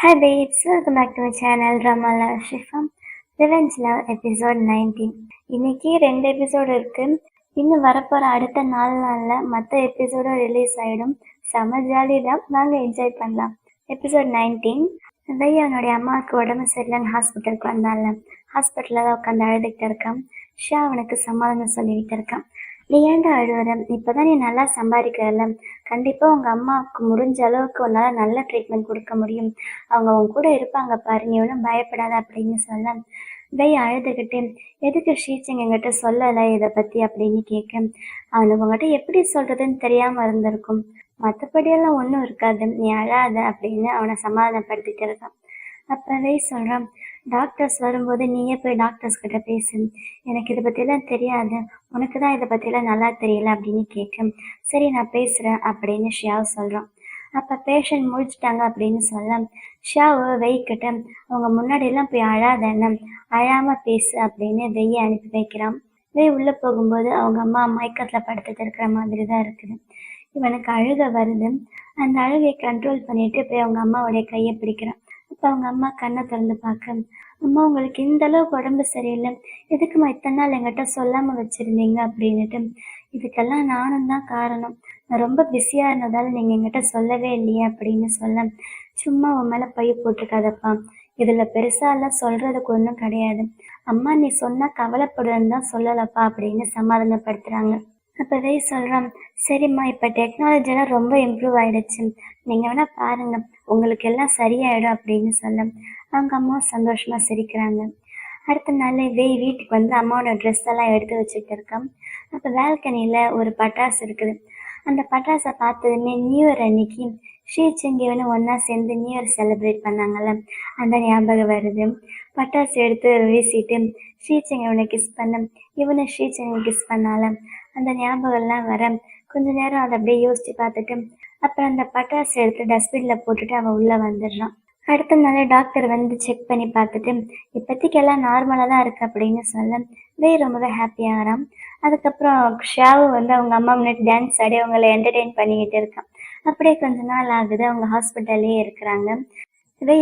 Hi babes, welcome back to my channel Drama Love Shifam Revenge Love episode 19. இன்னைக்கு 2 episode இருக்கு. இன்னும் வரப்போற அடுத்த 4 நாள்ல மற்ற எபிசோடும் ரிலீஸ் ஆயிடும். செம ஜாலி தான், வாங்க என்ஜாய் பண்ணலாம். எபிசோட் 19. அவனுடைய அம்மாவுக்கு உடம்பு சரியில்லைன்னு ஹாஸ்பிட்டலுக்கு வந்தான்ல, ஹாஸ்பிட்டலில் தான் உட்காந்து அழுதுகிட்டு இருக்கான். ஷா அவனுக்கு சமாதானம் சொல்லிக்கிட்டு இருக்கான். நீ ஏன்டா அழுவுற? இப்போதான் நீ நல்லா சம்பாதிக்கிறல்ல, கண்டிப்பாக உங்கள் அம்மாவுக்கு முடிஞ்ச அளவுக்கு உன்னால் நல்ல ட்ரீட்மெண்ட் கொடுக்க முடியும். அவங்க உன் கூட இருப்பாங்க பாரு, நீ ஒன்றும் பயப்படாத அப்படின்னு சொல்ல அழுதுகிட்டு, எதுக்கு ஷீச்சிங் என்கிட்ட சொல்லலை இதை பற்றி அப்படின்னு கேட்க, அவனுக்கு உங்ககிட்ட எப்படி சொல்கிறதுன்னு தெரியாமல் இருந்திருக்கும், மற்றபடியெல்லாம் ஒன்றும் இருக்காது, நீ அழாத அப்படின்னு அவனை சமாதானப்படுத்திட்டு இருக்கான். அப்போவே சொல்கிறான், டாக்டர்ஸ் வரும்போது நீயே போய் டாக்டர்ஸ் கிட்ட பேசு, எனக்கு இதை பற்றிலாம் தெரியாது, உனக்கு தான் இதை பற்றிலாம் நல்லா தெரியல அப்படின்னு கேட்க, சரி நான் பேசுகிறேன் அப்படின்னு ஷியாவை சொல்கிறான். அப்போ பேஷண்ட் முடிச்சிட்டாங்க அப்படின்னு சொல்ல ஷியாவை வெய்கிட்ட, அவங்க முன்னாடியெல்லாம் போய் அழாதேன்னு, அழாமல் பேசு அப்படின்னு வெய்யை அனுப்பி வைக்கிறான். உள்ளே போகும்போது அவங்க அம்மா மயக்கத்தில் படுத்துட்டு இருக்கிற மாதிரி தான் இருக்குது. இவனுக்கு அழுக வருது. அந்த அழுகையை கண்ட்ரோல் பண்ணிட்டு போய் அவங்க அம்மாவுடைய கையை பிடிக்கிறான். அப்போ அவங்க அம்மா கண்ணை திறந்து பார்க்க, அம்மா உங்களுக்கு இந்த அளவுக்கு உடம்பு சரியில்லை, எதுக்குமா இத்தனை நாள் என்கிட்ட சொல்லாமல் வச்சுருந்தீங்க அப்படின்னுட்டு. இதுக்கெல்லாம் நானும் தான் காரணம், நான் ரொம்ப பிஸியாக இருந்ததால் நீங்கள் என்கிட்ட சொல்லவே இல்லையே அப்படின்னு சொல்ல, சும்மா உன் மேலே பைய போட்டிருக்காதப்பா, இதில் பெருசாலாம் சொல்கிறதுக்கு ஒன்றும் கிடையாது, அம்மா நீ சொன்னால் கவலைப்படுன்னு தான் சொல்லலப்பா அப்படின்னு சமாதானப்படுத்துகிறாங்க. அப்போவே சொல்கிறான், சரிம்மா இப்போ டெக்னாலஜிலாம் ரொம்ப இம்ப்ரூவ் ஆகிடுச்சு, நீங்கள் வேணால் பாருங்கள் உங்களுக்கு எல்லாம் சரியாயிடும் அப்படின்னு சொல்ல அவங்க அம்மாவும் சந்தோஷமாக சிரிக்கிறாங்க. அடுத்த நாள் வீட்டுக்கு வந்து அம்மாவோட ட்ரெஸ் எல்லாம் எடுத்து வச்சுட்டு இருக்கான். அப்போ பால்கனியில் ஒரு பட்டாசு இருக்குது. அந்த பட்டாசை பார்த்ததுமே நியூ இயர் அன்னைக்கு ஷீச்சிங்கிவனு ஒன்றா சேர்ந்து நியூ இயர் செலிப்ரேட் பண்ணாங்கள்ல, அந்த ஞாபகம் வருது. பட்டாசு எடுத்து வீசிட்டு ஷீச்சிங்கிவனை கிஸ் பண்ண, இவனை ஷீச்சிங்கை கிஸ் பண்ணால அந்த ஞாபகம்லாம் வர கொஞ்ச நேரம் அதை அப்படியே யோசித்து பார்த்துட்டு அப்புறம் அந்த பட்டாசு எடுத்து டஸ்ட்பினில் போட்டுட்டு அவன் உள்ளே வந்துடுறான். அடுத்த நாள் டாக்டர் வந்து செக் பண்ணி பார்த்துட்டு இப்போதைக்கு எல்லாம் நார்மலாக தான் இருக்குது அப்படின்னு சொல்ல ரொம்பவே ஹாப்பியாகிறான். அதுக்கப்புறம் ஷாவும் வந்து அவங்க அம்மா முன்னாடி டான்ஸ் ஆடி அவங்கள என்டர்டெயின் பண்ணிக்கிட்டு இருக்கான். அப்படியே கொஞ்ச நாள் ஆகுது, அவங்க ஹாஸ்பிட்டல்லே இருக்கிறாங்க.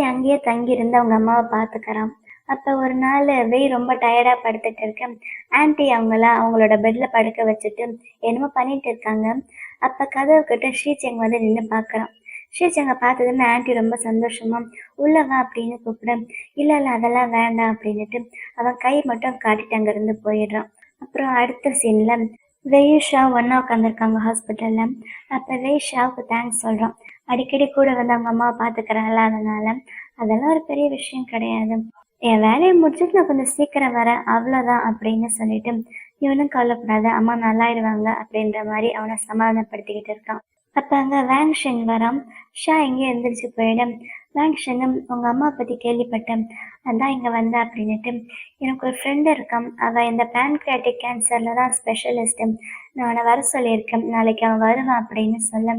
அங்கேயே தங்கியிருந்து அவங்க அம்மாவை பார்த்துக்கிறான். அப்போ ஒரு நாள் ரொம்ப டயர்டாக படுத்துட்டு இருக்கேன். ஆன்ட்டி அவங்களோட பெட்டில் படுக்க வச்சுட்டு என்னமோ பண்ணிட்டு இருக்காங்க. அப்போ கதவு கிட்ட ஷீச்செங் வந்து நின்று பார்க்குறான். ஷீச்செங்கை பார்த்ததுன்னு ஆன்ட்டி ரொம்ப சந்தோஷமா உள்ள வா அப்படின்னு கூப்பிட, இல்லை அதெல்லாம் வேண்டாம் அப்படின்னுட்டு அவன் கை மட்டும் காட்டிட்டு அங்கேருந்து போயிடுறான். அப்புறம் அடுத்த சீனில் ஷா ஒன்றா உட்காந்துருக்காங்க ஹாஸ்பிட்டலில். அப்போ ஷாவுக்கு தேங்க்ஸ் சொல்கிறான். அடிக்கடி கூட வந்து அவங்க அம்மாவை பார்த்துக்கிறாங்களா, அதெல்லாம் ஒரு பெரிய விஷயம் கிடையாது, என் வேலையை முடிச்சுட்டு நான் கொஞ்சம் சீக்கிரம் வரேன் அவ்வளோதான் அப்படின்னு சொல்லிட்டு இவனும் கவலைப்படாத, அம்மா நல்லாயிடுவாங்க அப்படின்ற மாதிரி அவனை சமாதானப்படுத்திக்கிட்டு இருக்கான். அப்போ அங்கே வேங்ஷன் வரான். ஷா எங்கேயும் எழுந்திரிச்சு போயிடும். வேங்ஷனும் உங்கள் அம்மா பற்றி கேள்விப்பட்டேன், அதான் இங்கே வந்தா அப்படின்னுட்டு, எனக்கு ஒரு ஃப்ரெண்டு இருக்கான், அவள் இந்த பேன்க்ரியாட்டிக் கேன்சரில் தான் ஸ்பெஷலிஸ்ட்டு, நான் அவனை வர சொல்லியிருக்கேன், நாளைக்கு அவன் வருவான் அப்படின்னு சொல்ல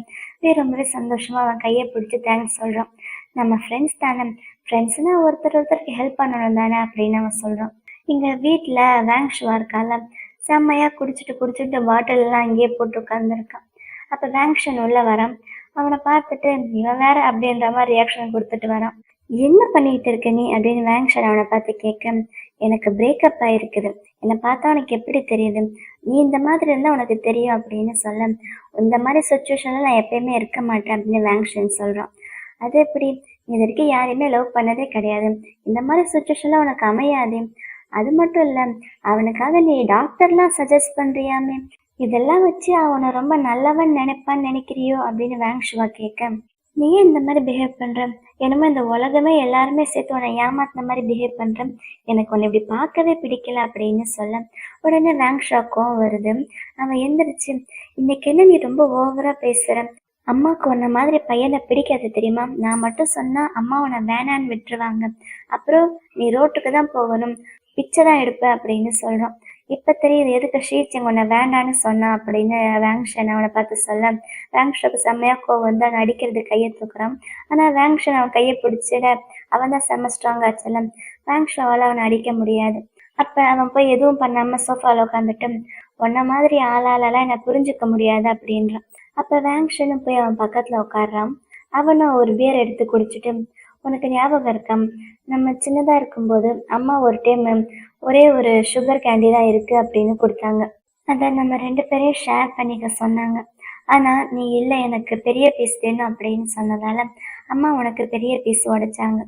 ரொம்பவே சந்தோஷமாக அவன் கையை பிடிச்சி தேங்க்ஸ் சொல்கிறான். நம்ம ஃப்ரெண்ட்ஸ் தானே, ஃப்ரெண்ட்ஸ்னால் ஒருத்தருக்கு ஹெல்ப் பண்ணணும் தானே அப்படின்னு அவன் சொல்கிறான். இங்கே வீட்டில் வேங்ஷுவா இருக்கால, செம்மையாக குடிச்சிட்டு பாட்டிலெலாம் இங்கேயே போட்டு உட்காந்துருக்கான். அப்போ வேங்ஷன் உள்ளே வரான். அவனை பார்த்துட்டு இவன் வேற அப்படின்ற மாதிரி ரியாக்ஷன் கொடுத்துட்டு வரான். என்ன பண்ணிட்டு இருக்க நீ அப்படின்னு வேங்ஷன் அவனை பார்த்து கேட்க, எனக்கு பிரேக்கப் ஆகிருக்குது, என்னை பார்த்தா உனக்கு எப்படி தெரியுது, நீ இந்த மாதிரி இருந்தால் உனக்கு தெரியும் அப்படின்னு சொல்ல, இந்த மாதிரி சுச்சுவேஷனில் நான் எப்பயுமே இருக்க மாட்டேன் அப்படின்னு வேங்ஷன் சொல்கிறான். அது எப்படி, இது வரைக்கும் யாரையுமே லவ் பண்ணதே கிடையாது, இந்த மாதிரி சுச்சுவேஷன்ல உனக்கு அமையாது, அது மட்டும் இல்லை அவனுக்காக நீ டாக்டர்லாம் சஜஸ்ட் பண்ணுறியாமே, இதெல்லாம் வச்சு அவனை ரொம்ப நல்லவன் நினைப்பான்னு நினைக்கிறியோ அப்படின்னு வேங்ஷுவா கேட்க, நீ ஏன் இந்த மாதிரி பிஹேவ் பண்ணுற, என்னமோ இந்த உலகமே எல்லாருமே சேர்த்து உன்னை ஏமாத்தின மாதிரி பிஹேவ் பண்ணுறேன், எனக்கு உன்னை இப்படி பார்க்கவே பிடிக்கல அப்படின்னு சொல்ல உடனே வேங்ஷுவாக்கும் வருது. அவன் எந்திரிச்சு, இன்னைக்கு என்ன நீ ரொம்ப ஓவராக பேசுகிற, அம்மாவுக்கு உன்ன மாதிரி பையனை பிடிக்காது தெரியுமா, நான் மட்டும் சொன்னால் அம்மா உன்னை வேணான்னு விட்டுருவாங்க, அப்புறம் நீ ரோட்டுக்கு தான் போகணும், பிச்சை தான் எடுப்பேன் அப்படின்னு சொல்கிறான். இப்போ தெரியுது எதுக்கு ஷீச்சிங் உன்னை வேண்டான்னு சொன்னான் அப்படின்னு வேங்ஷன் அவனை பார்த்து சொல்ல, வேங்ஷனுக்கு செம்மையாக கோவம் வந்து அவன் அடிக்கிறது கையை தூக்குறான். ஆனால் வேங்ஷன் அவன் கையை பிடிச்சிட அவன் தான் செம்ம ஸ்ட்ராங் ஆச்சுல்ல, வேங்ஷனாவால் அவனை அடிக்க முடியாது. அப்போ அவன் போய் எதுவும் பண்ணாமல் சோஃபாவில் உட்காந்துட்டு, உன்ன மாதிரி ஆளாலெல்லாம் என்னை புரிஞ்சுக்க முடியாது அப்படின்றான். அப்போ வேங்ஷனும் போய் அவன் பக்கத்தில் உட்காடுறான். அவனும் ஒரு பியர் எடுத்து குடிச்சிட்டு, உனக்கு ஞாபகம் இருக்கா? நம்ம சின்னதா இருக்கும்போது அம்மா ஒரு டைம் ஒரே ஒரு சுகர் கேண்டி தான் இருக்கு அப்படின்னு கொடுத்தாங்க. அத நம்ம 2 பேரையும் ஷேர் பண்ணிக்க சொன்னாங்க. ஆனா, நீ இல்ல எனக்கு பெரிய பீஸ் வேணும் அப்படின்னு சொன்னதால, அம்மா உனக்கு பெரிய பீஸ் உடைச்சாங்க.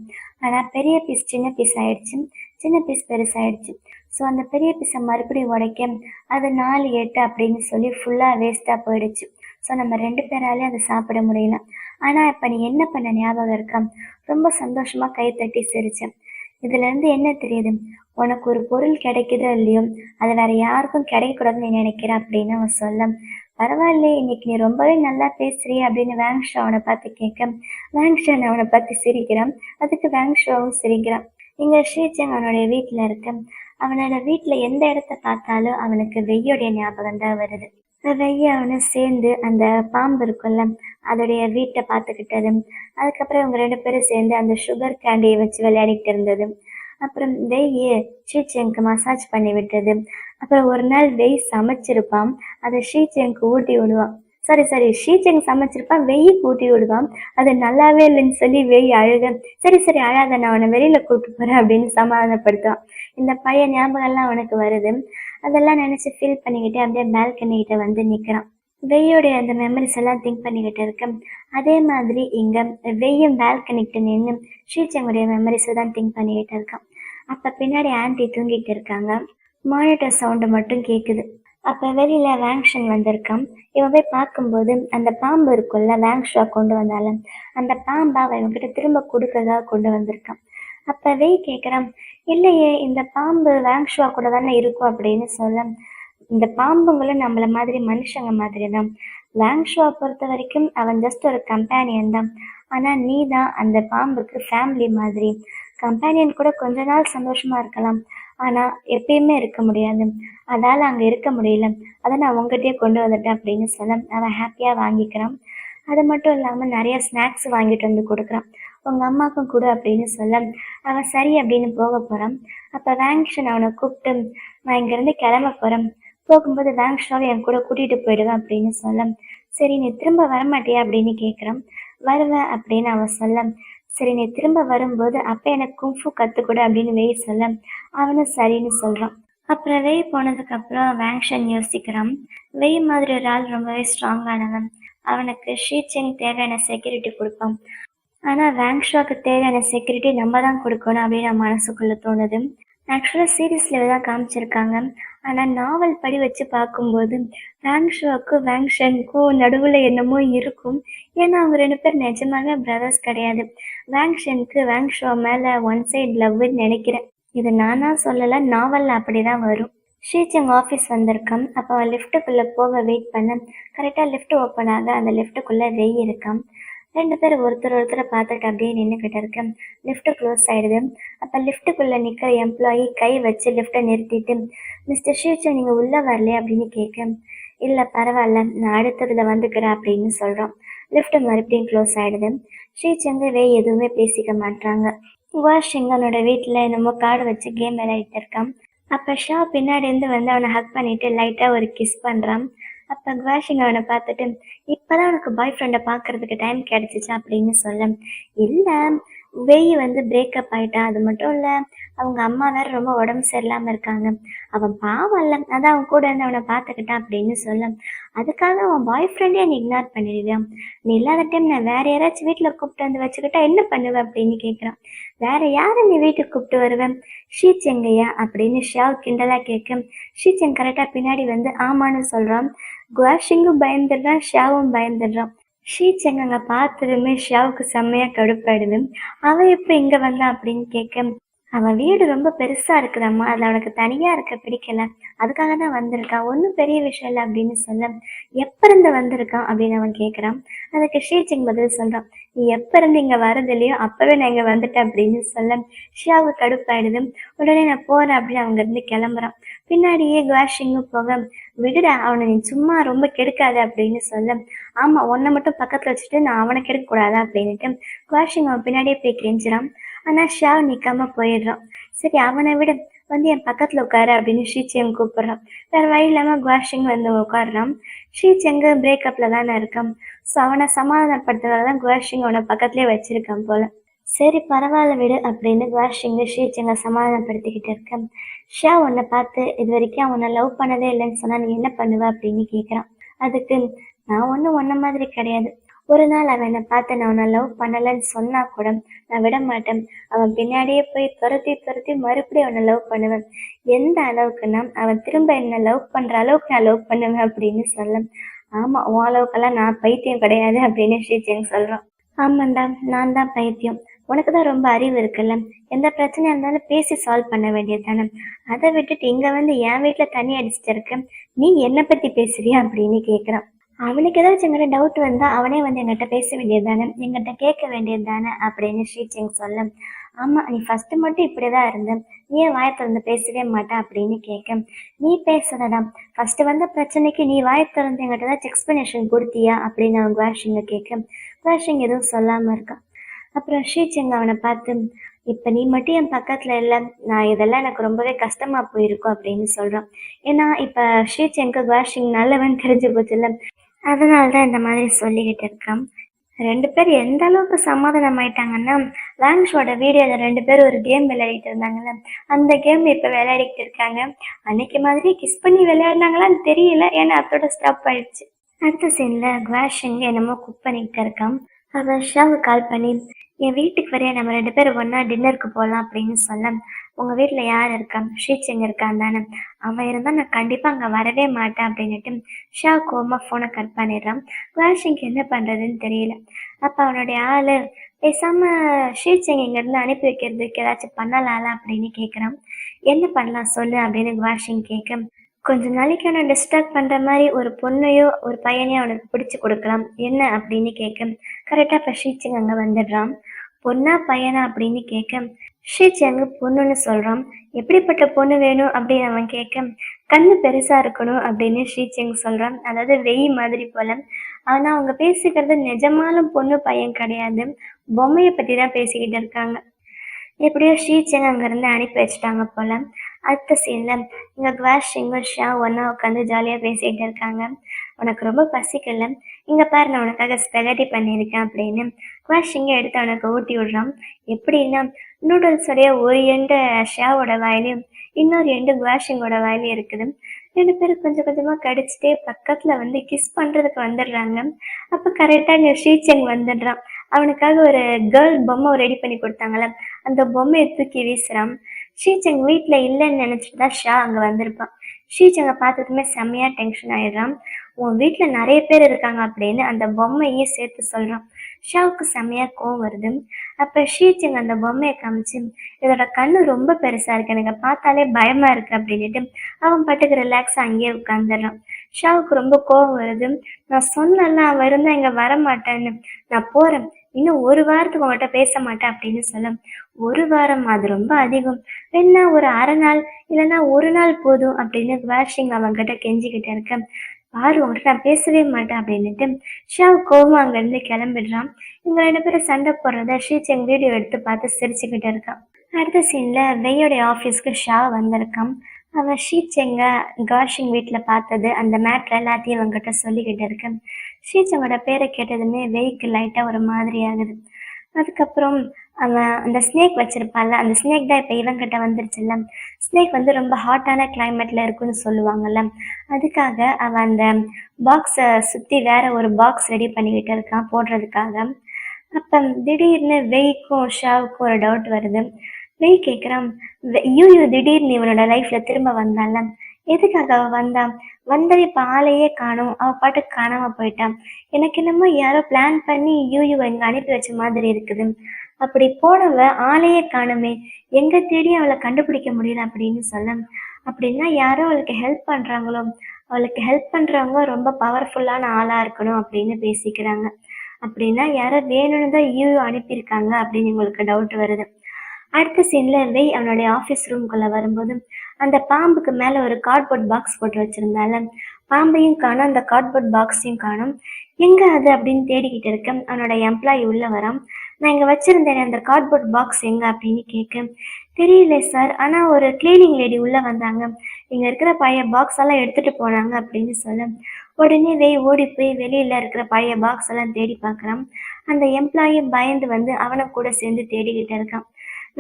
ஆனா, பெரிய பீஸ் சின்ன பீஸ் ஆயிடுச்சு. சின்ன பீஸ் பெருசாயிடுச்சு. ஸோ, அந்த பெரிய பீஸ மறுபடியும் உடைக்க, அது 4, 8 அப்படின்னு சொல்லி ஃபுல்லா வேஸ்ட்டா போயிடுச்சு. ஸோ, நம்ம 2 பேராலயும் அத சாப்பிட முடியல. ஆனா, இப்ப நீ என்ன பண்ண ஞாபகம் இருக்கா? ரொம்ப சந்தோஷமா கை தட்டி சிரிச்சேன். இதுலேருந்து என்ன தெரியுது? உனக்கு ஒரு பொருள் கிடைக்குதோ இல்லையோ, அது வேற யாருக்கும் கிடைக்கக்கூடாதுன்னு நீ நினைக்கிற அப்படின்னு அவன் சொல்ல, பரவாயில்லையே இன்னைக்கு நீ ரொம்பவே நல்லா பேசுறியே அப்படின்னு வேங்ஷா அவனை பார்த்து கேட்க, வேங்ஷன் அவனை பார்த்து சிரிக்கிறான். அதுக்கு வேங்ஷாவும் சிரிக்கிறான். இங்க ஷீச்சங் அவனுடைய வீட்டுல இருக்க. அவனோட வீட்டுல எந்த இடத்த பார்த்தாலும் அவனுக்கு வெய்யோடைய ஞாபகம் தான் வருது. வெய்ய அவனை சேர்ந்து அந்த பாம்பு இருக்கும்ல, அதோடைய வீட்டை பார்த்துக்கிட்டது. அதுக்கப்புறம் இவங்க 2 பேரும் சேர்ந்து அந்த சுகர் கேண்டியை வச்சு விளையாடிட்டு இருந்தது. அப்புறம் வெய்யி ஷீச்செங்க்கு மசாஜ் பண்ணி விட்டது. அப்புறம் ஒரு நாள் வெய் சமைச்சிருப்பான். அதை ஷீச்செங்க்கு ஊட்டி விடுவான். சாரி சாரி ஷீச்செங் சமைச்சிருப்பான், வெய்யிக்கு ஊட்டி விடுவான். அது நல்லாவே இல்லைன்னு சொல்லி வெய் அழுக. சரி சரி அழாத, நான் அவனை வெளியில கூப்பிட்டு போறேன் அப்படின்னு சமாதானப்படுத்துவான். இந்த பழைய ஞாபகம் எல்லாம் அவனுக்கு வருது. அதெல்லாம் நினைச்சு ஃபீல் பண்ணிக்கிட்டே அப்படியே பால்கனி கிட்ட வந்து நிக்கிறான். வெய்யோடைய அந்த மெமரிஸ் எல்லாம் திங்க் பண்ணிக்கிட்டு இருக்கேன். அதே மாதிரி இங்க வெய்யும் பால்கனிக்கிட்ட நின்று ஷீச்சங்குடைய மெமரிஸை தான் திங்க் பண்ணிக்கிட்டு இருக்கான். அப்ப பின்னாடி ஆன்டி தூங்கிட்டு இருக்காங்க. மானிட்டர் சவுண்டு மட்டும் கேக்குது. அப்ப வெளியில வேங்ஷன் வந்திருக்கான். இவன் போய் பார்க்கும்போது அந்த பாம்பு இருக்கும்ல, வேங்ஷா கொண்டு வந்தாலும் அந்த பாம்பை அவன் இவன்கிட்ட திரும்ப கொடுக்கறதா கொண்டு வந்திருக்கான். அப்ப வெய் கேட்குறான், இல்லையே இந்த பாம்பு வேங்ஷா கூட தானே இருக்கும் அப்படின்னு சொல்ல, இந்த பாம்புங்களும் நம்மள மாதிரி மனுஷங்க மாதிரி தான். வேங்ஷுவா பொறுத்த வரைக்கும் அவன் ஜஸ்ட் ஒரு கம்பேனியன் தான். ஆனா நீ தான் அந்த பாம்புக்கு ஃபேமிலி மாதிரி. கம்பேனியன் கூட கொஞ்ச நாள் சந்தோஷமா இருக்கலாம், ஆனா எப்பயுமே இருக்க முடியாது. அதால அங்க இருக்க முடியல, அதை நான் உங்ககிட்டயே கொண்டு வந்துட்டேன் அப்படின்னு சொல்ல அவன் ஹாப்பியா வாங்கிக்கிறான். அது மட்டும் இல்லாம நிறைய ஸ்நாக்ஸ் வாங்கிட்டு வந்து கொடுக்குறான். உங்க அம்மாக்கும் கொடு அப்படின்னு சொல்ல அவன் சரி அப்படின்னு போக போறான். அப்ப வேங்ஷன் அவனை கூப்பிட்டு, நான் இங்க இருந்து கிளம்ப போறேன், போகும்போது வேங்ஷாவை என் கூட கூட்டிட்டு போயிடுவேன் அப்படின்னு சொல்ல, சரி நீ திரும்ப வரமாட்டியா அப்படின்னு கேட்குறான். வருவேன் அப்படின்னு அவன் சொல்ல, சரி நீ திரும்ப வரும்போது அப்ப எனக்கு குங்ஃபு கத்துக்கொடு அப்படின்னு வெய் சொல்ல, அவனும் சரின்னு சொல்றான். அப்புறம் வெய் போனதுக்கு அப்புறம் வேங்ஷன் யோசிக்கிறான். வெய் மாதிரி ஒரு ஆள் ரொம்பவே ஸ்ட்ராங்கானவன். அவனுக்கு ஷீச்செங் தேவையான செக்யூரிட்டி கொடுப்பான். ஆனா வேங்ஷாக்கு தேவையான செக்யூரிட்டி நம்ம தான் கொடுக்கணும் அப்படின்னு நம்ம மனசுக்குள்ள தோணுது. ஆக்சுவலாக சீரீஸ்ல தான் காமிச்சிருக்காங்க. ஆனால் நாவல் படி வச்சு பார்க்கும்போது வேங்ஷுவாக்கும் வேங்ஷனுக்கும் நடுவில் என்னமோ இருக்கும். ஏன்னா அவங்க 2 பேர் நிஜமாவே பிரதர்ஸ் கிடையாது. வேங்ஷனுக்கு வேங்ஷுவா மேலே ஒன் சைடு லவ்னு நினைக்கிறேன். இது நானா சொல்லலை, நாவலில் அப்படி தான் வரும். ஷீச்சங் ஆஃபீஸ் வந்திருக்கான். அப்போ அவன் லிஃப்ட்டுக்குள்ளே போக வெயிட் பண்ண கரெக்டாக லிஃப்ட் ஓப்பன் ஆக அந்த லிஃப்ட்டுக்குள்ளே வெய் இருக்கான். 2 பேர் ஒருத்தரை பார்த்துட்டு அப்படியே நின்றுக்கிட்டு இருக்கேன். லிஃப்ட் க்ளோஸ் ஆயிடுது. அப்போ லிஃப்ட்டுக்குள்ளே நிற்கிற எம்ப்ளாயி கை வச்சு லிஃப்ட்டை நிறுத்திட்டு, மிஸ்டர் ஷீச்சங் நீங்கள் உள்ளே வரலையே அப்படின்னு கேட்க, இல்லை பரவாயில்ல நான் அடுத்ததில் வந்துக்கிறேன் அப்படின்னு சொல்கிறான். லிஃப்ட் மறுபடியும் க்ளோஸ் ஆயிடுது. ஷீச்சங்க எதுவுமே பேசிக்க மாட்டாங்க. வாஷிங்கனோட வீட்டில் என்னமோ கார்டு வச்சு கேம் விளையாடிட்டு இருக்கான். அப்போ ஷா பின்னாடி இருந்து வந்து அவனை ஹக் பண்ணிட்டு லைட்டாக ஒரு கிஸ் பண்ணுறான். அப்போ குவாஷிங் அவனை பார்த்துட்டு, இப்போதான் உனக்கு பாய் ஃப்ரெண்டை பார்க்கறதுக்கு டைம் கிடைச்சிச்சா அப்படின்னு சொல்ல, இல்லை வெய் வந்து பிரேக்கப் ஆயிட்டான், அது மட்டும் இல்லை அவங்க அம்மா வேற ரொம்ப உடம்பு சரியில்லாமல் இருக்காங்க, அவன் பாவம் இல்லை அதான் அவன் கூட இருந்து அவனை பார்த்துக்கிட்டான் அப்படின்னு சொல்ல, அதுக்காக அவன் பாய் ஃப்ரெண்டே நீ இக்னோர் பண்ணிடுவியா? நீ இல்லாத டைம் நான் வேற யாராச்சும் வீட்டில் கூப்பிட்டு வந்து வச்சுக்கிட்டா என்ன பண்ணுவேன் அப்படின்னு கேட்குறான். வேற யாரை நீ வீட்டுக்கு கூப்பிட்டு வருவேன்? ஷீச்செங்கையா அப்படின்னு ஷாவ் கிண்டலா கேட்க, ஷீச்செங் கரெக்டாக பின்னாடி வந்து ஆமான்னு சொல்கிறான். குவாஷிங்கும் பயந்துடுறான், ஷாவும் பயந்துடுறான். ஷீச்செங் அங்கே பார்த்ததுமே ஷாவுக்கு செம்மையாக கடுப்பாயிடுது. அவன் எப்போ இங்கே வந்தான் அப்படின்னு கேட்க, அவன் வீடு ரொம்ப பெருசா இருக்குதாம்மா, அதுல அவனுக்கு தனியா இருக்க பிடிக்கல, அதுக்காக தான் வந்திருக்கான், ஒன்றும் பெரிய விஷயம் இல்லை அப்படின்னு சொல்ல, எப்ப இருந்து வந்திருக்கான் அப்படின்னு அவன் கேட்குறான். அதுக்கு ஷீச்சிங் பதில் சொல்றான், நீ எப்ப இருந்து இங்க வரது இல்லையோ அப்பவே நான் இங்க வந்துட்டேன் அப்படின்னு சொல்ல ஷியாவுக்கு கடுப்பாயிடுது. உடனே நான் போறேன் அப்படின்னு அவங்க இருந்து கிளம்புறான். பின்னாடியே குவாஷிங்கும் போக, விடுடா அவனை நீ சும்மா ரொம்ப கெடுக்காத அப்படின்னு சொல்ல, ஆமா உன்னை மட்டும் பக்கத்துல வச்சுட்டு நான் அவனை கெடுக்க கூடாதா அப்படின்ட்டு குவாஷிங் அவன் பின்னாடியே போய் கெஞ்சுறான். ஆனா ஷாவ் நிக்காம போயிடுறான். சரி அவனை விட, வந்து என் பக்கத்துல உட்காரு அப்படின்னு ஷீச்செங் கூப்பிடுறான். வேற வழி இல்லாம குவாஷிங் வந்து உட்காடுறான். ஷீச்செங்கு பிரேக்கப்ல தானே இருக்கான். ஸோ அவனை சமாதானப்படுத்துறதுதான் குவாஷிங் அவனை பக்கத்துலேயே வச்சிருக்கான் போல. சரி பரவாயில்ல விடு அப்படின்னு குவாஷிங்க ஷீச்சங்க சமாதானப்படுத்திக்கிட்டு இருக்கேன். ஷா உன்னை பார்த்து இது வரைக்கும் அவனை லவ் பண்ணதே இல்லைன்னு சொன்னா நீ என்ன பண்ணுவ அப்படின்னு கேட்குறான். அதுக்கு நான் ஒன்றும் உன்ன மாதிரி கிடையாது. ஒரு நாள் அவன் என்னை பார்த்து நான் உன்னை லவ் பண்ணலைன்னு சொன்னா கூட நான் விட மாட்டேன். அவன் பின்னாடியே போய் துரத்தி துரத்தி மறுபடியும் அவனை லவ் பண்ணுவேன். எந்த அளவுக்குன்னா அவன் திரும்ப என்ன லவ் பண்ற அளவுக்கு நான் லவ் பண்ணுவேன் அப்படின்னு சொல்ல. ஆமா உன் அளவுக்கெல்லாம் நான் பைத்தியம் கிடையாது அப்படின்னு ஷீச்சங் சொல்றான். ஆமாண்டா நான் தான் பைத்தியம். உனக்கு தான் ரொம்ப அறிவு இருக்குல்ல. எந்த பிரச்சனையா இருந்தாலும் பேசி சால்வ் பண்ண வேண்டியது தானே. அதை விட்டுட்டு இங்க வந்து என் வீட்டுல தண்ணி அடிச்சுட்டு இருக்க. நீ என்னை பத்தி பேசுறியா அப்படின்னு கேக்குறான். அவனுக்கு ஏதாச்சும் எங்கிட்ட டவுட் வந்தா அவனே வந்து எங்கிட்ட பேச வேண்டியது தானே, எங்கிட்ட கேட்க வேண்டியது தானே அப்படின்னு ஷீச்சங் சொல்ல. ஆமா நீ ஃபர்ஸ்ட் மட்டும் இப்படிதான் இருந்த, நீ ஏன் வாயை திறந்து பேசவே மாட்டா அப்படின்னு கேட்க. நீ பேசுறடா, ஃபர்ஸ்ட் வந்த பிரச்சனைக்கு நீ வாயை திறந்து எங்கிட்ட ஏதாச்சும் எக்ஸ்பிளனேஷன் கொடுத்தியா அப்படின்னு அவன் குவாஷிங்க கேட்க. குவாஷிங் எதுவும் சொல்லாம இருக்கான். அப்புறம் ஷீச்சங் அவனை பார்த்து, இப்ப நீ மட்டும் என் பக்கத்துல இல்ல, நான் இதெல்லாம் எனக்கு ரொம்பவே கஷ்டமா போயிருக்கும் அப்படின்னு சொல்றான். ஏன்னா இப்ப ஷீச்சங்க்கு குவாஷிங் நல்லவன் தெரிஞ்சு போச்சுல்ல, அதனாலதான் இந்த மாதிரி சொல்லிக்கிட்டு இருக்கான். ரெண்டு பேர் எந்த அளவுக்கு சமாதானம் ஆயிட்டாங்கன்னா, வேங்ஷோட வீடியோல ரெண்டு பேரும் ஒரு கேம் விளையாடிட்டு இருந்தாங்கல்ல, அந்த கேம் இப்ப விளையாடிட்டு இருக்காங்க. அன்னைக்கு மாதிரி கிஸ் பண்ணி விளையாடினாங்களான்னு தெரியல, ஏன்னா அதோட ஸ்டாப் ஆயிடுச்சு. அடுத்த சீன்ல குவாஷிங் என்னமோ குக் பண்ணிக்கிட்டு இருக்கான். அவன் ஷாவுக்கு கால் பண்ணி, என் வீட்டுக்கு வரைய நம்ம ரெண்டு பேரும் ஒன்னா டின்னருக்கு போகலாம் அப்படின்னு சொல்ல. உங்க வீட்டுல யார் இருக்கா, ஷீச்சங் இருக்கான் தானே, அவன் இருந்தா நான் கண்டிப்பா அங்க வரவே மாட்டேன் அப்படின்னுட்டு ஷா கோமா போனை கட் பண்ணிடுறான். குவாஷிங்க்கு என்ன பண்றதுன்னு தெரியல. அப்ப அவனுடைய ஆளு, பேசாம ஷீச்சங் இங்க இருந்து அனுப்பி வைக்கிறதுக்கு ஏதாச்சும் பண்ணலாம்ல அப்படின்னு கேக்குறான். என்ன பண்ணலாம் சொல்லு அப்படின்னு குவாஷிங் கேட்க. கொஞ்ச நாளைக்கு அவனை டிஸ்ட்ராக்ட் பண்ற மாதிரி ஒரு பொண்ணையோ ஒரு பையனையோ அவனுக்கு பிடிச்சு கொடுக்கலாம் என்ன அப்படின்னு கேட்க. கரெக்டா இப்ப ஷீச்சங் அங்க வந்துடுறான். பொண்ணா பையனா அப்படின்னு கேட்க. ஷீச்சங் பொண்ணுன்னு சொல்றான். எப்படிப்பட்ட பொண்ணு வேணும் அப்படின்னு அவன் கேட்க. கண்ணு பெருசா இருக்கணும் அப்படின்னு ஷீச்சங் சொல்றான். அதாவது வெய் மாதிரி போல. ஆனா அவங்க பேசிக்கிறது நிஜமாலும் பொண்ணு பையன் கிடையாது, பொம்மையை பத்தி தான் பேசிக்கிட்டு இருக்காங்க. எப்படியோ ஷீச்சங் அங்கிருந்து அனுப்பி வச்சுட்டாங்க போல. அடுத்த சீன்ல இங்க குவாஷிங்கும் ஷா ஒன்னா உட்காந்து ஜாலியா பேசிட்டு இருக்காங்க. உனக்கு ரொம்ப பசிக்கல, இங்க பாரு நான் உனக்காக ஸ்பெகட்டி பண்ணியிருக்கேன் அப்படின்னு குவாஷிங்க எடுத்து அவனுக்கு ஊட்டி விடுறான். எப்படின்னா நூடுல்ஸோடைய ஒரு எண்டு ஷாவோட வாயிலையும் இன்னொரு எண்டு குவாஷிங்கோட வாயிலையும் இருக்குது. ரெண்டு பேரும் கொஞ்சம் கொஞ்சமா கடிச்சிட்டே பக்கத்துல வந்து கிஸ் பண்றதுக்கு வந்துடுறாங்க. அப்ப கரெக்டா இங்க ஷீச்சங் வந்துடுறான். அவனுக்காக ஒரு கேர்ள் பொம்மை ரெடி பண்ணி கொடுத்தாங்கல்ல, அந்த பொம்மையை தூக்கி வீசுறான். ஷீச்சங் வீட்டுல இல்லைன்னு நினைச்சிட்டு தான் ஷா அங்க வந்திருப்பான். ஷீச்சங்க பார்த்ததுமே செம்மையா டென்ஷன் ஆயிடுறான். உன் வீட்டுல நிறைய பேர் இருக்காங்க அப்படின்னு அந்த பொம்மையே சேர்த்து சொல்றான். ஷாவுக்கு செம்மையா கோவம் வருது. அப்ப ஷீச்சங் அந்த பொம்மையை காமிச்சு, இதோட கண்ணு ரொம்ப பெருசா இருக்கு, எனக்கு பார்த்தாலே பயமா இருக்கு அப்படின்னுட்டு அவன் பாட்டுக்கு ரிலாக்ஸா அங்கேயே உட்காந்துடுறான். ஷாவுக்கு ரொம்ப கோவம் வருது. நான் சொன்னேன்ல அவன் இருந்தா இங்க வர மாட்டேன்னு, நான் போறேன், இன்னும் ஒரு வாரத்துக்கு உங்கள்கிட்ட பேச மாட்டேன் அப்படின்னு சொல்ல. ஒரு வாரம் அது ரொம்ப அதிகம், வேணா ஒரு அரை நாள் இல்லைன்னா ஒரு நாள் போதும் அப்படின்னு குவாஷிங் அவன்கிட்ட கெஞ்சிக்கிட்டு இருக்க. பாரு உங்கள்கிட்ட நான் பேசவே மாட்டேன் அப்படின்னுட்டு ஷாவ் கோவம் அங்கிருந்து கிளம்பிடுறான். இவங்க ரெண்டு பேரும் சண்டை போடுறத ஷீச்சங் வீடியோ எடுத்து பார்த்து சிரிச்சுக்கிட்டு இருக்கான். அடுத்த சீன்ல வெய்யோடைய ஆஃபீஸ்க்கு ஷா வந்திருக்கான். அவன் ஷீச்சங்க குவாஷிங் வீட்டில் பார்த்தது அந்த மேட்ரு எல்லாத்தையும் அவங்ககிட்ட சொல்லிக்கிட்டு இருக்கேன். ஷீச்சங்கோட பேரை கேட்டதுமே வெய்க்கு லைட்டாக ஒரு மாதிரி ஆகுது. அதுக்கப்புறம் அவன் அந்த ஸ்னேக் வச்சிருப்பான்ல, அந்த ஸ்னேக் தான் இப்போ இவங்கிட்ட வந்துருச்சுல்ல. ஸ்னேக் வந்து ரொம்ப ஹாட்டான கிளைமேட்ல இருக்குன்னு சொல்லுவாங்கல்ல, அதுக்காக அவன் அந்த பாக்ஸை சுற்றி வேற ஒரு பாக்ஸ் ரெடி பண்ணிக்கிட்டு இருக்கான் போடுறதுக்காக. அப்போ திடீர்னு வெய்க்கும் ஷாவுக்கும் ஒரு டவுட் வருது. வெய் கேட்குறான், யூ திடீர்னு இவனோட லைஃப்ல திரும்ப வந்தான்ல, எதுக்காக அவ வந்தான், வந்தவ இப்ப ஆளையே காணும், அவ பாட்டுக்கு காணாம போயிட்டான். எனக்கு என்னமோ யாரோ பிளான் பண்ணி யூ இங்க அனுப்பி வச்ச மாதிரி இருக்குது. அப்படி போனவ ஆளையே காணுமே, எங்க தேடி அவளை கண்டுபிடிக்க முடியல அப்படின்னு சொல்ல. அப்படின்னா யாரோ அவளுக்கு ஹெல்ப் பண்றாங்களோ, அவளுக்கு ஹெல்ப் பண்றவங்க ரொம்ப பவர்ஃபுல்லான ஆளா இருக்கணும் அப்படின்னு பேசிக்கிறாங்க. அப்படின்னா யாரோ வேணும்னு தான் யூ அனுப்பியிருக்காங்க அப்படின்னு உங்களுக்கு டவுட் வருது. அடுத்த சீன்ல வெய் அவனுடைய ஆஃபீஸ் ரூம்குள்ள வரும்போது அந்த பாம்புக்கு மேல ஒரு கார்ட்போர்ட் பாக்ஸ் போட்டு வச்சிருந்தால, பாம்பையும் காணும் அந்த கார்ட்போர்ட் பாக்ஸையும் காணும். எங்க அது அப்படின்னு தேடிக்கிட்டு இருக்கேன். அவனோட எம்ப்ளாயி உள்ள வரான். நான் இங்க வச்சிருந்தேன் அந்த கார்ட்போர்ட் பாக்ஸ் எங்க அப்படின்னு கேட்க. தெரியல சார், ஆனா ஒரு கிளீனிங் லேடி உள்ள வந்தாங்க, இங்க இருக்கிற பழைய பாக்ஸ் எல்லாம் எடுத்துட்டு போனாங்க அப்படின்னு சொல்ல. உடனே வெய் ஓடி போய் வெளியில இருக்கிற பழைய பாக்ஸ் எல்லாம் தேடி பார்க்கறான். அந்த எம்ப்ளாயி பயந்து வந்து அவனும் கூட சேர்ந்து தேடிக்கிட்டு இருக்கான்.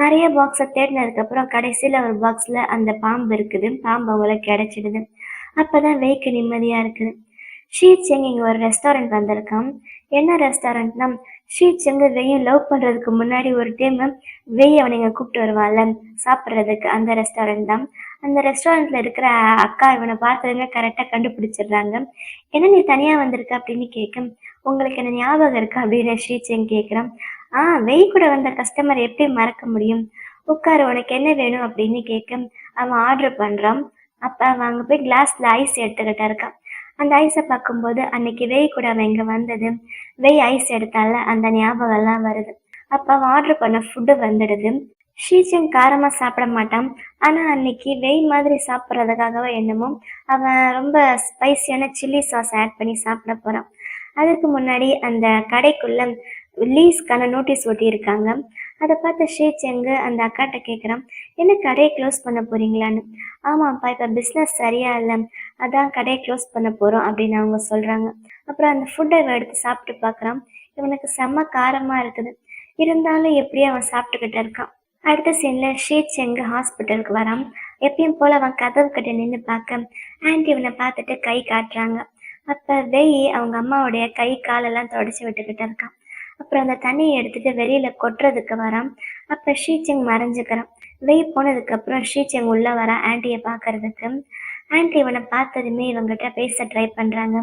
நிறைய பாக்ஸை தேடினதுக்கு அப்புறம் கடைசியில ஒரு பாக்ஸ்ல அந்த பாம்பு இருக்குது. பாம்பு அவங்களுக்கு கிடைச்சிடுது. அப்பதான் வெய்க்கு நிம்மதியா இருக்குது. ஷீ செங் இங்க ஒரு ரெஸ்டாரண்ட் வந்திருக்கான். என்ன ரெஸ்டாரண்ட்னா, ஷீ செங் வெய்யும் லவ் பண்றதுக்கு முன்னாடி ஒரு டைம் வெய் அவனை இங்க கூப்பிட்டு வருவாள்ல சாப்பிட்றதுக்கு, அந்த ரெஸ்டாரண்ட் தான். அந்த ரெஸ்டாரண்ட்ல இருக்கிற அக்கா இவனை பார்த்ததுமே கரெக்டா கண்டுபிடிச்சிடுறாங்க. என்ன நீ தனியா வந்திருக்க அப்படின்னு கேட்க, உங்களுக்கு என்ன ஞாபகம் இருக்கா அப்படின்னு ஷீ செங் கேட்கிறான். வெய் கூட வந்த கஸ்டமர் எப்படி மறக்க முடியும், உட்காரு உனக்கு என்ன வேணும் அப்படின்னு கேட்க அவன் ஆர்டர் பண்றான். அப்ப அவன் அங்க போய் கிளாஸ்ல ஐஸ் எடுத்துக்கிட்டு இருக்கான். அந்த ஐஸை பார்க்கும்போது அன்னைக்கு வெய் கூட அவன் இங்க வந்தது, வெய் ஐஸ் எடுத்தால அந்த ஞாபகம் எல்லாம் வருது. அப்ப அவன் ஆர்டர் பண்ண ஃபுட்டு வந்துடுது. ஷீச்சன் காரமா சாப்பிட மாட்டான். ஆனா அன்னைக்கு வெய் மாதிரி சாப்பிட்றதுக்காகவோ என்னமோ அவன் ரொம்ப ஸ்பைசியான சில்லி சாஸ் ஆட் பண்ணி சாப்பிட போறான். அதுக்கு முன்னாடி அந்த கடைக்குள்ள லீஸ்க்கான நோட்டீஸ் ஒட்டி இருக்காங்க. அதை பார்த்து ஷீச்செங்கு அந்த அக்காட்ட கேட்குறான், என்ன கடையை க்ளோஸ் பண்ண போறீங்களான்னு. ஆமாப்பா, இப்போ பிஸ்னஸ் சரியா இல்லை, அதான் கடையை க்ளோஸ் பண்ண போறோம் அப்படின்னு அவங்க சொல்றாங்க. அப்புறம் அந்த ஃபுட்டை எடுத்து சாப்பிட்டு பார்க்குறான். இவனுக்கு செம்ம காரமா இருக்குது. இருந்தாலும் எப்படியும் அவன் சாப்பிட்டுக்கிட்டு இருக்கான். அடுத்த சீன்ல ஷீச்செங்கு ஹாஸ்பிட்டலுக்கு வரான். எப்பயும் போல அவன் கதவு கிட்ட நின்று பார்க்க ஆன்டி இவனை பார்த்துட்டு கை காட்டுறாங்க. அப்ப வெய் அவங்க அம்மாவுடைய கை காலெல்லாம் தொடச்சி விட்டுக்கிட்டு இருக்கான். அப்புறம் அந்த தண்ணியை எடுத்துட்டு வெளியில கொட்டுறதுக்கு வரான். அப்ப ஷீச்செங் மறைஞ்சுக்கிறான். வெய் போனதுக்கு அப்புறம் ஷீச்செங் உள்ள வர ஆன்டியை பாக்குறதுக்கு. ஆன்டி இவனை பார்த்ததுமே இவங்கிட்ட பேச ட்ரை பண்றாங்க.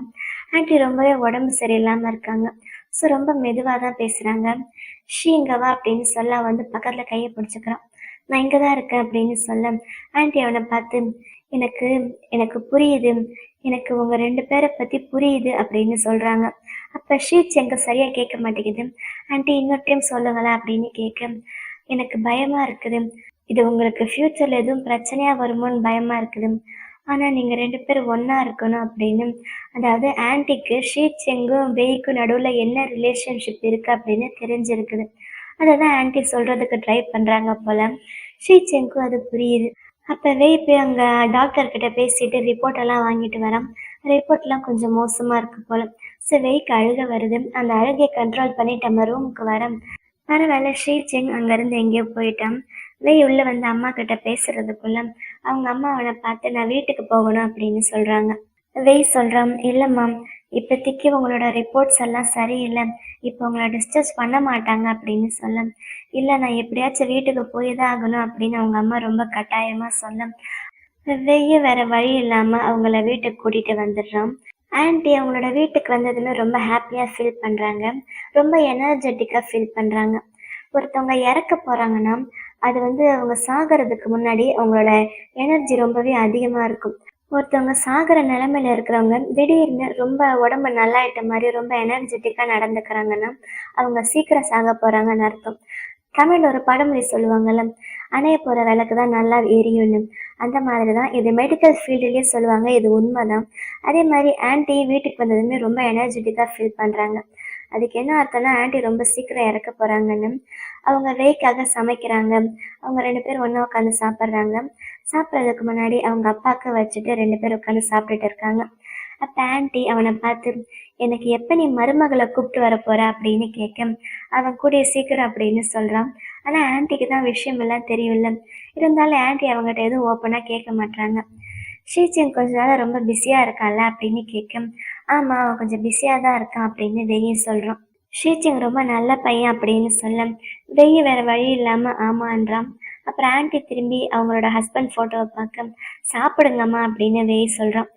ஆன்டி ரொம்பவே உடம்பு சரியில்லாம இருக்காங்க. ஸோ ரொம்ப மெதுவாக தான் பேசுறாங்க. ஷீ இங்க வா அப்படின்னு சொல்ல வந்து பக்கத்துல கையை பிடிச்சுக்கிறான். நான் இங்கதான் இருக்கேன் அப்படின்னு சொல்ல ஆன்டி அவனை பார்த்து, எனக்கு எனக்கு புரியுது, எனக்கு உங்க 2 பேரை பத்தி புரியுது அப்படின்னு சொல்றாங்க. அப்ப ஷீட்ஸ் எங்க சரியா கேட்க மாட்டேங்குது. ஆன்ட்டி இன்னொரு டைம் சொல்லுங்களேன் அப்படின்னு கேட்க, எனக்கு பயமா இருக்குது, இது உங்களுக்கு ஃபியூச்சர்ல எதுவும் பிரச்சனையா வருமோன்னு பயமா இருக்குது, ஆனா நீங்க 2 பேரும் ஒண்ணா இருக்கணும் அப்படின்னு. அதாவது ஆன்ட்டிக்கு ஷீட் செங்கும் வெய்க்கும் நடுவுல என்ன ரிலேஷன்ஷிப் இருக்கு அப்படின்னு தெரிஞ்சிருக்குது. அததான் ஆன்ட்டி சொல்றதுக்கு ட்ரை பண்றாங்க போல. ஷீட் செங்கும் அது புரியுது. அப்போ வெய் போய் அங்கே டாக்டர்கிட்ட பேசிட்டு ரிப்போர்ட் எல்லாம் வாங்கிட்டு வரான். ரிப்போர்ட்லாம் கொஞ்சம் மோசமாக இருக்கு போல. ஸோ வெய்க்கு அழுக வருது. அந்த அழுகையை கண்ட்ரோல் பண்ணி நம்ம ரூமுக்கு வரேன். பரவாயில்ல, ஷீச்சிங் அங்கேருந்து எங்கேயோ போயிட்டான். வெய் உள்ளே வந்து அம்மா கிட்ட பேசுறதுக்குள்ள அவங்க அம்மா அவனை பார்த்து நான் வீட்டுக்கு போகணும் அப்படின்னு சொல்கிறாங்க. வெய் சொல்கிறான், இல்லைம்மா, இப்போதைக்கு உங்களோட ரிப்போர்ட்ஸ் எல்லாம் சரியில்லை, இப்போ உங்களை டிஸ்சார்ஜ் பண்ண மாட்டாங்க அப்படின்னு சொல்ல, இல்லை நான் எப்படியாச்சும் வீட்டுக்கு போய் தான் ஆகணும் அப்படின்னு அவங்க அம்மா ரொம்ப கட்டாயமாக சொல்ல, வெய்ய வேற வழி இல்லாமல் அவங்கள வீட்டுக்கு கூட்டிகிட்டு வந்துடுறான். ஆன்ட்டி அவங்களோட வீட்டுக்கு வந்ததுமே ரொம்ப ஹாப்பியாக ஃபீல் பண்ணுறாங்க. ரொம்ப எனர்ஜெட்டிக்காக ஃபீல் பண்ணுறாங்க. ஒருத்தவங்க இறக்க போகிறாங்கன்னா அது வந்து அவங்க சாகிறதுக்கு முன்னாடி அவங்களோட எனர்ஜி ரொம்பவே அதிகமாக இருக்கும். ஒருத்தவங்க சாகிற நிலைமையில இருக்கிறவங்க திடீர்னு ரொம்ப உடம்பு நல்லாயிட்ட மாதிரி ரொம்ப எனர்ஜெட்டிக்காக நடந்துக்கிறாங்கன்னா அவங்க சீக்கிரம் சாக போகிறாங்கன்னு அர்த்தம். தமிழ் ஒரு பழமொழி சொல்லுவாங்கல்ல, அணைய போகிற விளக்கு தான் நல்லா எரியும்னு. அந்த மாதிரி தான் இது மெடிக்கல் ஃபீல்டுலேயே சொல்லுவாங்க, இது உண்மைதான். அதே மாதிரி ஆன்ட்டி வீட்டுக்கு வந்ததுமே ரொம்ப எனர்ஜெட்டிக்காக ஃபீல் பண்ணுறாங்க. அதுக்கு என்ன அர்த்தம்னா ஆன்ட்டி ரொம்ப சீக்கிரம் இறக்க போகிறாங்கன்னு. அவங்க வெய்க்காக சமைக்கிறாங்க. அவங்க 2 பேரும் ஒன்றா உட்காந்து சாப்பிட்றாங்க. சாப்பிட்றதுக்கு முன்னாடி அவங்க அப்பாவுக்கு வச்சுட்டு 2 பேரும் உட்காந்து சாப்பிட்டுட்டு இருக்காங்க. அப்போ ஆன்ட்டி அவனை பார்த்து, எனக்கு எப்போ நீ மருமகளை கூப்பிட்டு வர போற அப்படின்னு கேட்க, அவன் கூடிய சீக்கிரம் அப்படின்னு சொல்கிறான். ஆனால் ஆன்ட்டிக்கு தான் விஷயம் எல்லாம் தெரியும்ல. இருந்தாலும் ஆன்ட்டி அவங்ககிட்ட எதுவும் ஓப்பனாக கேட்க மாட்டாங்க. ஷீச்சிங் கொஞ்ச நாள் ரொம்ப பிஸியாக இருக்கான்ல அப்படின்னு கேட்க, ஆமாம் அவன் கொஞ்சம் பிஸியாக தான் இருக்கான் அப்படின்னு வெய்யும் சொல்கிறான். ஷீச்சிங் ரொம்ப நல்ல பையன் அப்படின்னு சொல்ல வெய்ய வேற வழி இல்லாமல் ஆமான்றான். அப்புறம் ஆன்ட்டி திரும்பி அவங்களோட ஹஸ்பண்ட் ஃபோட்டோவை பார்க்க, சாப்பிடுங்கம்மா அப்படின்னு வெய் சொல்கிறான்.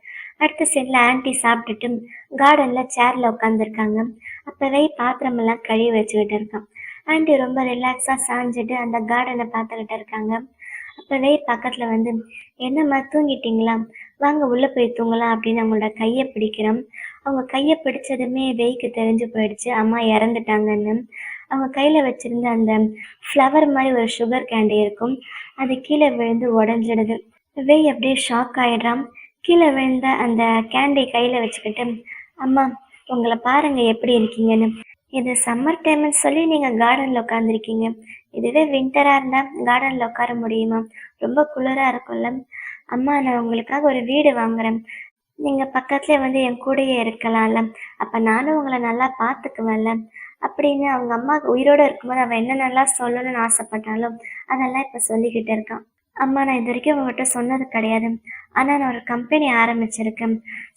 அடுத்த சைடில் ஆன்ட்டி சாப்பிட்டுட்டு கார்டனில் சேரில் உட்காந்துருக்காங்க. அப்போ வெய் பாத்திரமெல்லாம் கழுவி வச்சுக்கிட்டு இருக்கான். ஆன்ட்டி ரொம்ப ரிலாக்ஸாக சாஞ்சிட்டு அந்த கார்டனை பார்த்துக்கிட்டு இருக்காங்க. அப்போ வெய் பக்கத்தில் வந்து, என்னம்மா தூங்கிட்டீங்களா, வாங்க உள்ளே போய் தூங்கலாம் அப்படின்னு அவங்களோட கையை பிடிக்கிறான். அவங்க கையை பிடிச்சதுமே வெய்க்கு தெரிஞ்சு போயிடுச்சு அம்மா இறந்துட்டாங்கன்னு. அவங்க கையில் வச்சுருந்த அந்த ஃப்ளவர் மாதிரி ஒரு சுகர் கேண்டி இருக்கும், அது கீழே விழுந்து உடஞ்சிடுது. வெய் அப்படியே ஷாக் ஆகிடுறான். கீழே விழுந்த அந்த கேண்டி கையில் வச்சுக்கிட்டு, அம்மா உங்களை பாருங்க எப்படி இருக்கீங்கன்னு. இது சம்மர் டைம்னு சொல்லி நீங்கள் கார்டனில் உட்காந்துருக்கீங்க, இதுவே வின்டராக இருந்தால் கார்டனில் உட்கார முடியுமா, ரொம்ப குளிராக இருக்கும்ல. அம்மா நான் உங்களுக்காக ஒரு வீடு வாங்குறேன், நீங்க பக்கத்துலயே வந்து என் கூடயே இருக்கலாம்ல. அப்ப நானும் உங்கள நல்லா பார்த்துக்குவேன்ல. அப்படின்னு அவங்க அம்மா உயிரோட இருக்கும்போது அவன் என்னென்னலாம் சொல்லணும்னு ஆசைப்பட்டாளோ, அதெல்லாம் இப்ப சொல்லிக்கிட்டு இருக்கான். அம்மா நான் இதுவரைக்கும் உங்ககிட்ட சொன்னது கிடையாது. ஆனா நான் ஒரு கம்பெனி ஆரம்பிச்சிருக்கேன்.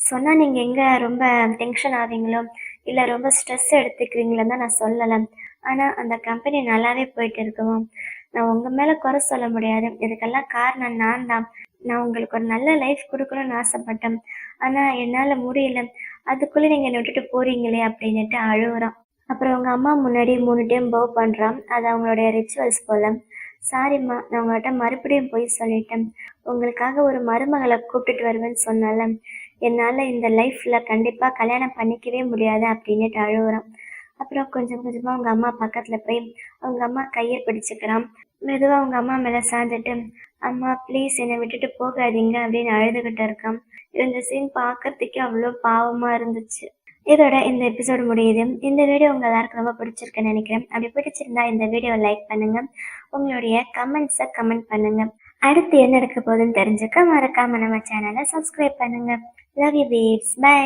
சொன்னா நீங்க எங்க ரொம்ப டென்ஷன் ஆவீங்களோ, இல்ல ரொம்ப ஸ்ட்ரெஸ் எடுத்துக்குவீங்களோன்னு தான் நான் சொல்லல. ஆனா அந்த கம்பெனி நல்லாவே போயிட்டு இருக்குமா. நான் உங்க மேல குறை சொல்ல முடியாது. இதுக்கெல்லாம் காரணம் நான் தான். நான் உங்களுக்கு ஒரு நல்ல லைஃப் குடுக்கணும்னு ஆசைப்பட்டேன். ஆனா என்னால முடியல. அதுக்குள்ள நீங்க என்ன விட்டுட்டு போறீங்களே அப்படின்னுட்டு அழுவுறான். அப்புறம் அவங்க அம்மா முன்னாடி 3 டைம் பவ் பண்றான். அது அவங்களுடைய ரிச்சுவல்ஸ் போல. சாரிம்மா, நான் உங்கள்ட்ட மறுபடியும் பொய் சொல்லிட்டேன். உங்களுக்காக ஒரு மருமகள கூப்பிட்டுட்டு வருவேன்னு சொன்னேன்ல. என்னால இந்த லைஃப்ல கண்டிப்பா கல்யாணம் பண்ணிக்கவே முடியாது அப்படின்னுட்டு அழுவுறான். அப்புறம் கொஞ்சம் கொஞ்சமா அவங்க அம்மா பக்கத்துல போய் அவங்க அம்மா கைய பிடிச்சுக்கிறான். மெதுவா அவங்க அம்மா மேல சாஞ்சுட்டு, "அம்மா ப்ளீஸ் என்னை விட்டுட்டு போகாதீங்க" அப்படின்னு அழுதுகிட்டு இருக்கான். இந்த சீன் பார்க்கறதுக்கே அவ்வளோ பாவமா இருந்துச்சு. இதோட இந்த எபிசோடு முடியுது. இந்த வீடியோ உங்க எல்லாருக்கும் ரொம்ப பிடிச்சிருக்குன்னு நினைக்கிறேன். அப்படி பிடிச்சிருந்தா இந்த வீடியோவை லைக் பண்ணுங்க. உங்களுடைய கமெண்ட்ஸை கமெண்ட் பண்ணுங்க. அடுத்து என்ன நடக்க போகுதுன்னு தெரிஞ்சுக்க மறக்காம நம்ம சேனலை சப்ஸ்கிரைப் பண்ணுங்க. Love you babes. பை.